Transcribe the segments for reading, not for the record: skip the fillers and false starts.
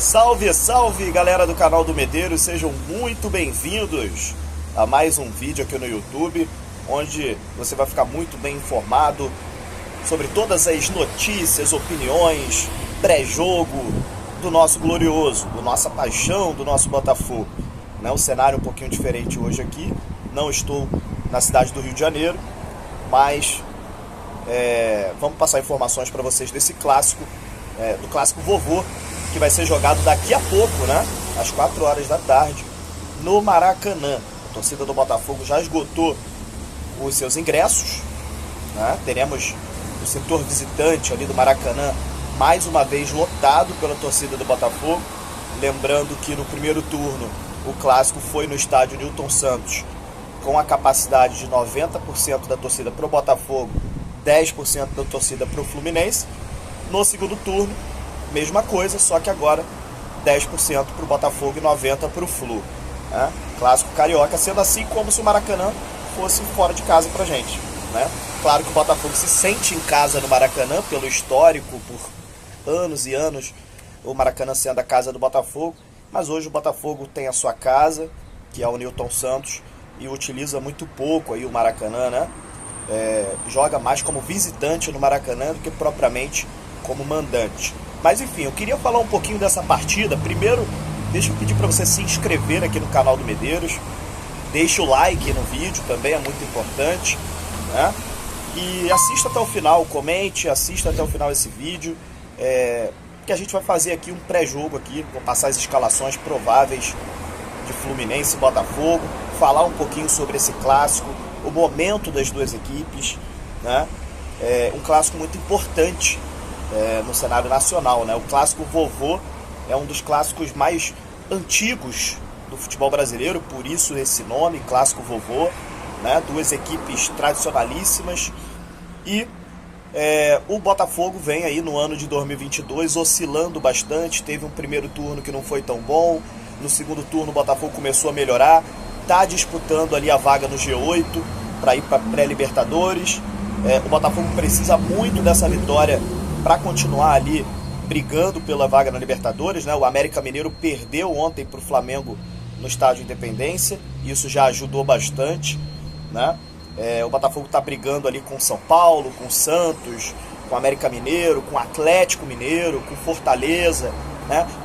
Salve, salve, galera do canal do Medeiros, sejam muito bem-vindos a mais um vídeo aqui no YouTube, onde você vai ficar muito bem informado sobre todas as notícias, opiniões, pré-jogo do nosso glorioso, da nossa paixão, do nosso Botafogo. Um cenário um pouquinho diferente hoje aqui, não estou na cidade do Rio de Janeiro, mas vamos passar informações para vocês desse clássico, do clássico vovô, que vai ser jogado daqui a pouco, às 4 horas da tarde, no Maracanã. A torcida do Botafogo já esgotou os seus ingressos, teremos o setor visitante ali do Maracanã mais uma vez lotado pela torcida do Botafogo. Lembrando que no primeiro turno o clássico foi no estádio Newton Santos, com a capacidade de 90% da torcida para o Botafogo, 10% da torcida para o Fluminense. No segundo turno, mesma coisa, só que agora 10% para o Botafogo e 90% para o Flu. Clássico carioca, sendo assim como se o Maracanã fosse fora de casa para a gente. Claro que o Botafogo se sente em casa no Maracanã, pelo histórico, por anos e anos, o Maracanã sendo a casa do Botafogo, mas hoje o Botafogo tem a sua casa, que é o Newton Santos, e utiliza muito pouco aí o Maracanã, joga mais como visitante no Maracanã do que propriamente como mandante. Mas enfim, eu queria falar um pouquinho dessa partida. Primeiro, deixa eu pedir para você se inscrever aqui no canal do Medeiros, deixa o like no vídeo, também é muito importante, e assista até o final, comente, assista até o final esse vídeo, que a gente vai fazer aqui um pré-jogo aqui, vou passar as escalações prováveis de Fluminense e Botafogo, falar um pouquinho sobre esse clássico, o momento das duas equipes, um clássico muito importante no cenário nacional, O clássico vovô é um dos clássicos mais antigos do futebol brasileiro, por isso esse nome, clássico vovô, duas equipes tradicionalíssimas. E o Botafogo vem aí no ano de 2022 oscilando bastante, teve um primeiro turno que não foi tão bom, no segundo turno o Botafogo começou a melhorar, está disputando ali a vaga no G8 para ir para pré-Libertadores. O Botafogo precisa muito dessa vitória para continuar ali brigando pela vaga na Libertadores, O América Mineiro perdeu ontem para o Flamengo no estádio Independência, isso já ajudou bastante, O Botafogo está brigando ali com São Paulo, com Santos, com o América Mineiro, com o Atlético Mineiro, com Fortaleza,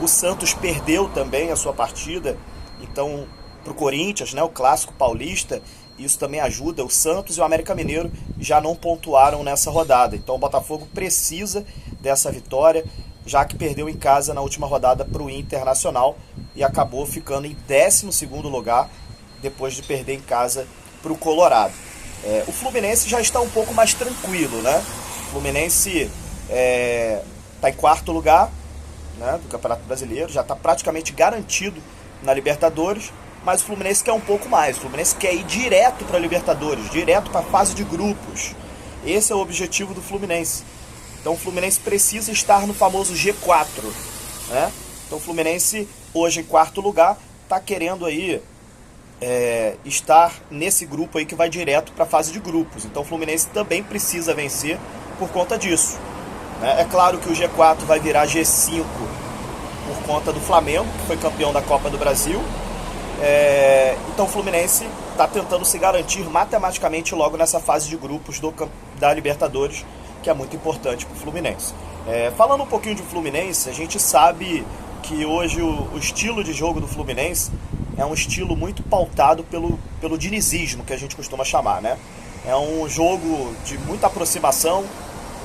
O Santos perdeu também a sua partida, então, para o Corinthians, o clássico paulista, isso também ajuda. O Santos e o América Mineiro já não pontuaram nessa rodada, então o Botafogo precisa dessa vitória, já que perdeu em casa na última rodada para o Internacional e acabou ficando em 12º lugar depois de perder em casa para o Colorado. O Fluminense já está um pouco mais tranquilo, O Fluminense está em 4º lugar, do Campeonato Brasileiro, já está praticamente garantido na Libertadores, mas o Fluminense quer um pouco mais. O Fluminense quer ir direto para a Libertadores, direto para a fase de grupos. Esse é o objetivo do Fluminense. Então o Fluminense precisa estar no famoso G4, Então o Fluminense hoje em 4º lugar está querendo aí estar nesse grupo aí que vai direto para a fase de grupos. Então o Fluminense também precisa vencer por conta disso. É claro que o G4 vai virar G5 por conta do Flamengo, que foi campeão da Copa do Brasil. Então o Fluminense está tentando se garantir matematicamente logo nessa fase de grupos da Libertadores, que é muito importante para o Fluminense. Falando um pouquinho de Fluminense, a gente sabe que hoje o estilo de jogo do Fluminense é um estilo muito pautado pelo dinizismo, que a gente costuma chamar, É um jogo de muita aproximação,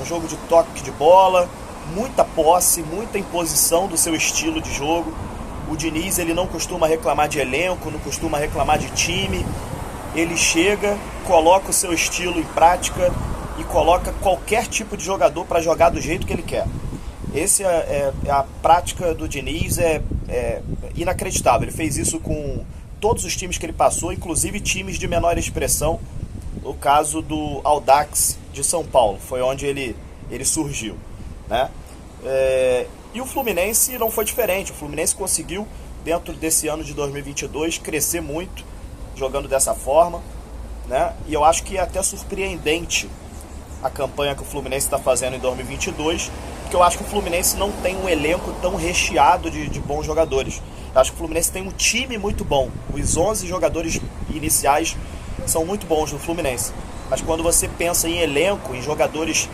um jogo de toque de bola, muita posse, muita imposição do seu estilo de jogo. O Diniz, ele não costuma reclamar de elenco, não costuma reclamar de time. Ele chega, coloca o seu estilo em prática e coloca qualquer tipo de jogador para jogar do jeito que ele quer. Essa é a prática do Diniz, é inacreditável. Ele fez isso com todos os times que ele passou, inclusive times de menor expressão. O caso do Audax de São Paulo, foi onde ele surgiu, E o Fluminense não foi diferente. O Fluminense conseguiu, dentro desse ano de 2022, crescer muito, jogando dessa forma, E eu acho que é até surpreendente a campanha que o Fluminense está fazendo em 2022, porque eu acho que o Fluminense não tem um elenco tão recheado de bons jogadores. Eu acho que o Fluminense tem um time muito bom. Os 11 jogadores iniciais são muito bons do Fluminense. Mas quando você pensa em elenco, em jogadores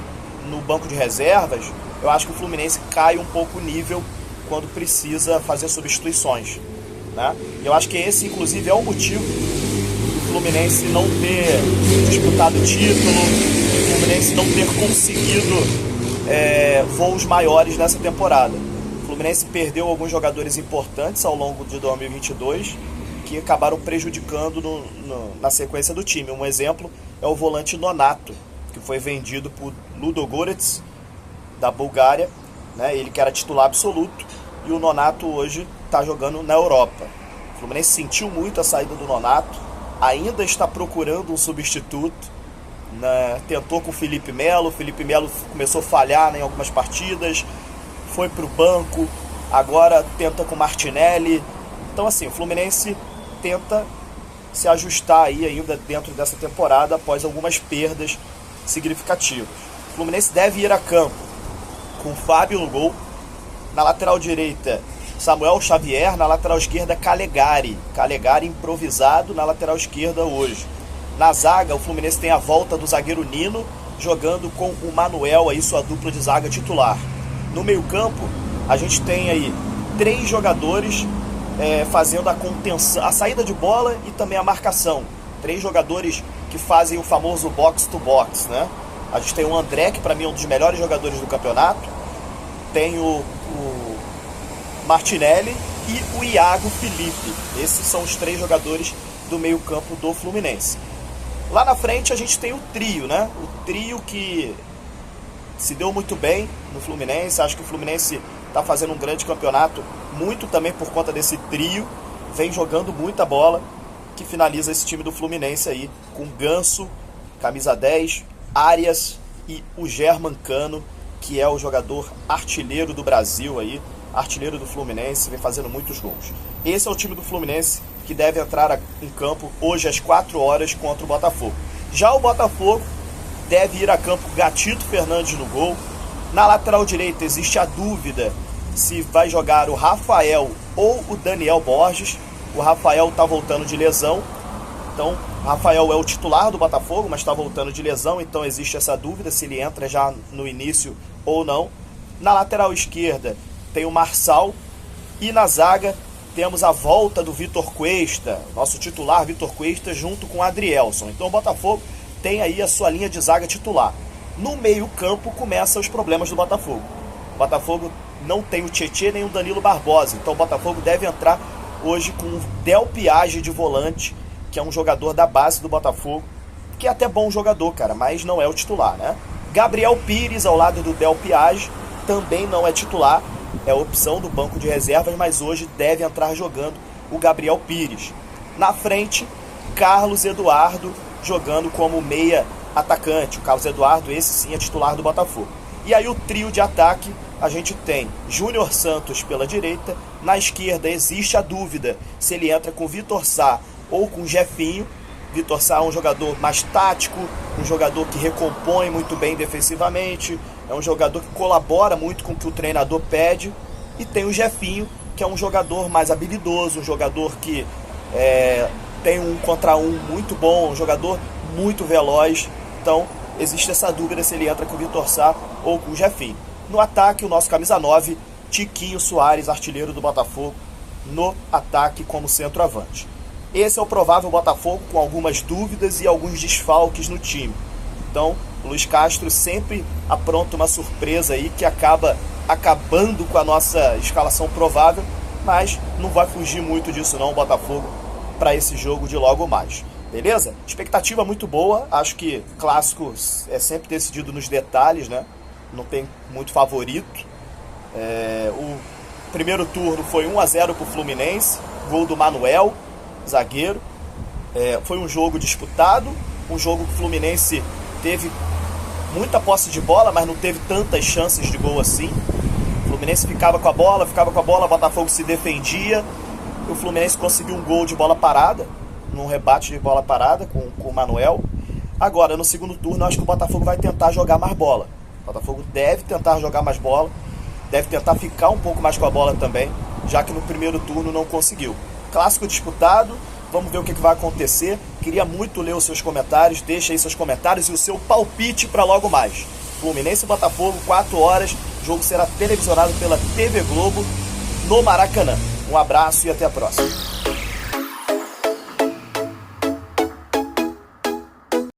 no banco de reservas, eu acho que o Fluminense cai um pouco o nível quando precisa fazer substituições, né? Eu acho que esse, inclusive, é o motivo do Fluminense não ter disputado título, do Fluminense não ter conseguido voos maiores nessa temporada. O Fluminense perdeu alguns jogadores importantes ao longo de 2022 que acabaram prejudicando na sequência do time. Um exemplo é o volante Nonato, que foi vendido por Ludogorets, da Bulgária, né? Ele que era titular absoluto, e o Nonato hoje está jogando na Europa. O Fluminense sentiu muito a saída do Nonato, ainda está procurando um substituto, né? Tentou com o Felipe Melo começou a falhar, né, em algumas partidas, foi para o banco, agora tenta com o Martinelli. Então assim, o Fluminense tenta se ajustar aí ainda dentro dessa temporada após algumas perdas significativas. O Fluminense deve ir a campo com o Fábio no gol, na lateral direita Samuel Xavier, na lateral esquerda Calegari improvisado na lateral esquerda hoje. Na zaga o Fluminense tem a volta do zagueiro Nino, jogando com o Manuel, aí sua dupla de zaga titular. No meio campo a gente tem aí 3 jogadores fazendo a contenção, a saída de bola e também a marcação. 3 jogadores que fazem o famoso box to box, né? A gente tem o André, que para mim é um dos melhores jogadores do campeonato. Tem o Martinelli e o Iago Felipe. Esses são os 3 jogadores do meio campo do Fluminense. Lá na frente a gente tem o trio, né? O trio que se deu muito bem no Fluminense. Acho que o Fluminense está fazendo um grande campeonato, muito também por conta desse trio. Vem jogando muita bola, que finaliza esse time do Fluminense aí, com Ganso, camisa 10, Arias e o Germancano, que é o jogador artilheiro do Brasil aí, artilheiro do Fluminense, vem fazendo muitos gols. Esse é o time do Fluminense que deve entrar em campo hoje às 4 horas contra o Botafogo. Já o Botafogo deve ir a campo com Gatito Fernandes no gol. Na lateral direita existe a dúvida se vai jogar o Rafael ou o Daniel Borges. O Rafael está voltando de lesão, então o Rafael é o titular do Botafogo, mas está voltando de lesão, então existe essa dúvida se ele entra já no início ou não. Na lateral esquerda tem o Marçal, e na zaga temos a volta do Vitor Cuesta, nosso titular Vitor Cuesta, junto com o Adrielson. Então o Botafogo tem aí a sua linha de zaga titular. No meio campo começam os problemas do Botafogo. O Botafogo não tem o Tietê nem o Danilo Barbosa, então o Botafogo deve entrar hoje com o Del Piage de volante, que é um jogador da base do Botafogo, que é até bom jogador, cara, mas não é o titular, né? Gabriel Pires ao lado do Del Piage também não é titular, é opção do banco de reservas, mas hoje deve entrar jogando o Gabriel Pires. Na frente, Carlos Eduardo jogando como meia atacante. O Carlos Eduardo, esse sim, é titular do Botafogo. E aí o trio de ataque, a gente tem Júnior Santos pela direita. Na esquerda existe a dúvida se ele entra com Vitor Sá ou com Jefinho. Vitor Sá é um jogador mais tático, um jogador que recompõe muito bem defensivamente, é um jogador que colabora muito com o que o treinador pede. E tem o Jefinho, que é um jogador mais habilidoso, um jogador que tem um contra um muito bom, um jogador muito veloz. Então existe essa dúvida se ele entra com o Vitor Sá ou com o Jefinho. No ataque, o nosso camisa 9, Tiquinho Soares, artilheiro do Botafogo, no ataque como centroavante. Esse é o provável Botafogo, com algumas dúvidas e alguns desfalques no time. Então, o Luiz Castro sempre apronta uma surpresa aí que acaba acabando com a nossa escalação provável, mas não vai fugir muito disso não, o Botafogo, para esse jogo de logo mais. Beleza? Expectativa muito boa, acho que clássico é sempre decidido nos detalhes, né? Não tem muito favorito. O primeiro turno foi 1-0 para o Fluminense, gol do Manuel, zagueiro. Foi um jogo disputado, um jogo que o Fluminense teve muita posse de bola, mas não teve tantas chances de gol assim. O Fluminense ficava com a bola, o Botafogo se defendia. O Fluminense conseguiu um gol de bola parada, num rebate de bola parada com o Manuel. Agora, no segundo turno, eu acho que o Botafogo vai tentar jogar mais bola. O Botafogo deve tentar jogar mais bola, deve tentar ficar um pouco mais com a bola também, já que no primeiro turno não conseguiu. Clássico disputado, vamos ver o que vai acontecer. Queria muito ler os seus comentários, deixa aí seus comentários e o seu palpite para logo mais. Fluminense e Botafogo, 4 horas, o jogo será televisionado pela TV Globo no Maracanã. Um abraço e até a próxima.